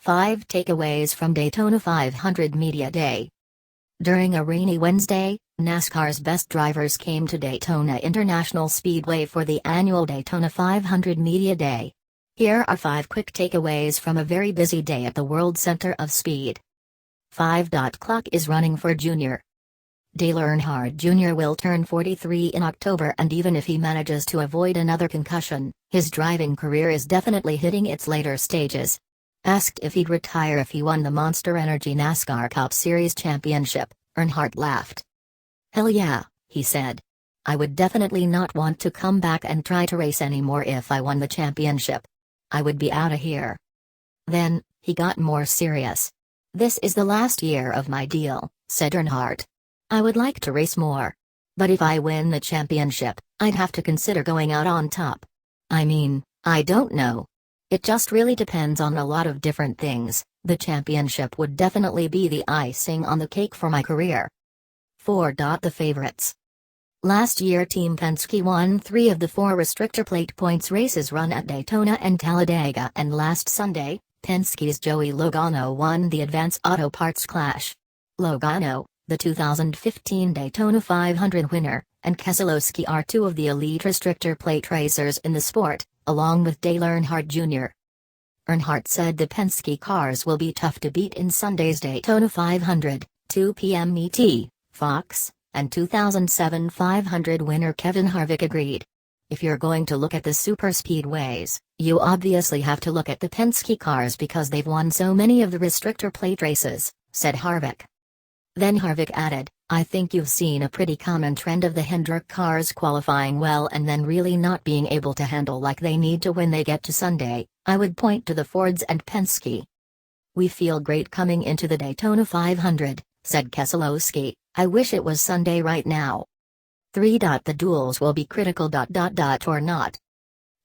5 takeaways from Daytona 500 Media Day. During a rainy Wednesday, NASCAR's best drivers came to Daytona International Speedway for the annual Daytona 500 Media Day. Here are 5 quick takeaways from a very busy day at the World Center of Speed. 5. Clock is running for Jr. Dale Earnhardt Jr. will turn 43 in October, and even if he manages to avoid another concussion, his driving career is definitely hitting its later stages. Asked if he'd retire if he won the Monster Energy NASCAR Cup Series championship, Earnhardt laughed. "Hell yeah," he said. "I would definitely not want to come back and try to race anymore if I won the championship. I would be outta here." Then, he got more serious. "This is the last year of my deal," said Earnhardt. "I would like to race more. But if I win the championship, I'd have to consider going out on top. I mean, I don't know. It just really depends on a lot of different things. The championship would definitely be the icing on the cake for my career." 4. The favorites. Last year Team Penske won 3 of the 4 restrictor plate points races run at Daytona and Talladega, and last Sunday, Penske's Joey Logano won the Advance Auto Parts Clash. Logano, the 2015 Daytona 500 winner, and Keselowski are 2 of the elite restrictor plate racers in the sport, along with Dale Earnhardt Jr. Earnhardt said the Penske cars will be tough to beat in Sunday's Daytona 500, 2 p.m. ET, Fox, and 2007 500 winner Kevin Harvick agreed. "If you're going to look at the superspeedways, you obviously have to look at the Penske cars because they've won so many of the restrictor plate races," said Harvick. Then Harvick added, "I think you've seen a pretty common trend of the Hendrick cars qualifying well and then really not being able to handle like they need to when they get to Sunday. I would point to the Fords and Penske. We feel great coming into the Daytona 500, said Keselowski. I wish it was Sunday right now." 3. The duels will be critical ... or not.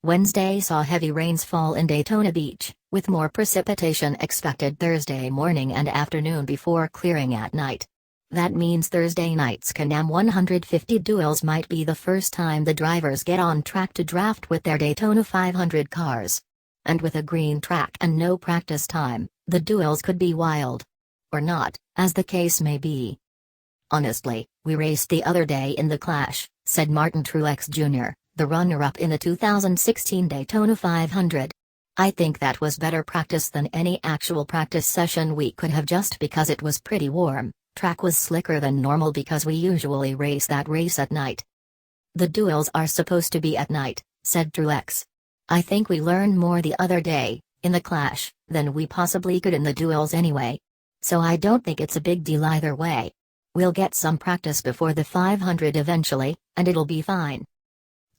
Wednesday saw heavy rains fall in Daytona Beach, with more precipitation expected Thursday morning and afternoon before clearing at night. That means Thursday night's Can-Am 150 duels might be the first time the drivers get on track to draft with their Daytona 500 cars. And with a green track and no practice time, the duels could be wild. Or not, as the case may be. "Honestly, we raced the other day in the Clash," said Martin Truex Jr., the runner-up in the 2016 Daytona 500. "I think that was better practice than any actual practice session we could have just because it was pretty warm. Track was slicker than normal because we usually race that race at night." "The duels are supposed to be at night," said Truex. "I think we learned more the other day, in the Clash, than we possibly could in the duels anyway. So I don't think it's a big deal either way. We'll get some practice before the 500 eventually, and it'll be fine."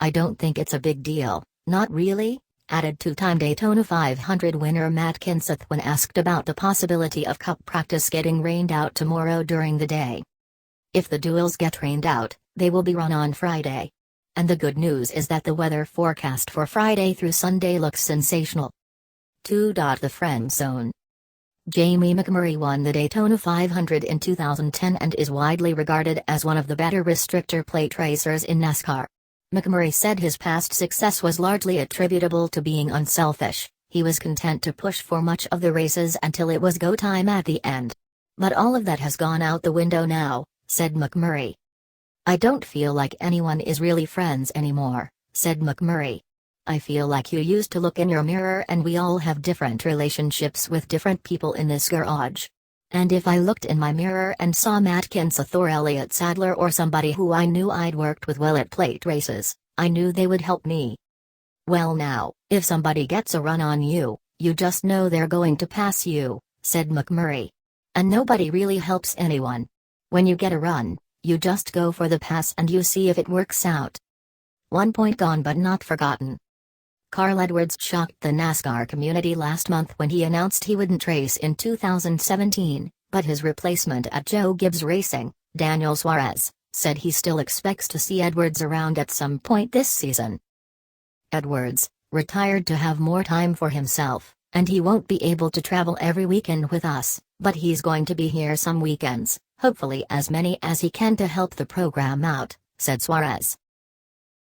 "I don't think it's a big deal, not really," added 2-time Daytona 500 winner Matt Kenseth when asked about the possibility of Cup practice getting rained out tomorrow during the day. "If the duels get rained out, they will be run on Friday. And the good news is that the weather forecast for Friday through Sunday looks sensational." 2. The friend zone. Jamie McMurray won the Daytona 500 in 2010 and is widely regarded as one of the better restrictor plate racers in NASCAR. McMurray said his past success was largely attributable to being unselfish. He was content to push for much of the races until it was go time at the end. "But all of that has gone out the window now," said McMurray. "I don't feel like anyone is really friends anymore," said McMurray. "I feel like you used to look in your mirror and we all have different relationships with different people in this garage. And if I looked in my mirror and saw Matt Kenseth or Elliott Sadler or somebody who I knew I'd worked with well at plate races, I knew they would help me. Well now, if somebody gets a run on you, you just know they're going to pass you," said McMurray. "And nobody really helps anyone. When you get a run, you just go for the pass and you see if it works out." 1 point gone but not forgotten. Carl Edwards shocked the NASCAR community last month when he announced he wouldn't race in 2017, but his replacement at Joe Gibbs Racing, Daniel Suarez, said he still expects to see Edwards around at some point this season. Edwards, retired to have more time for himself, and he won't be able to travel every weekend with us, but he's going to be here some weekends, hopefully as many as he can to help the program out, said Suarez.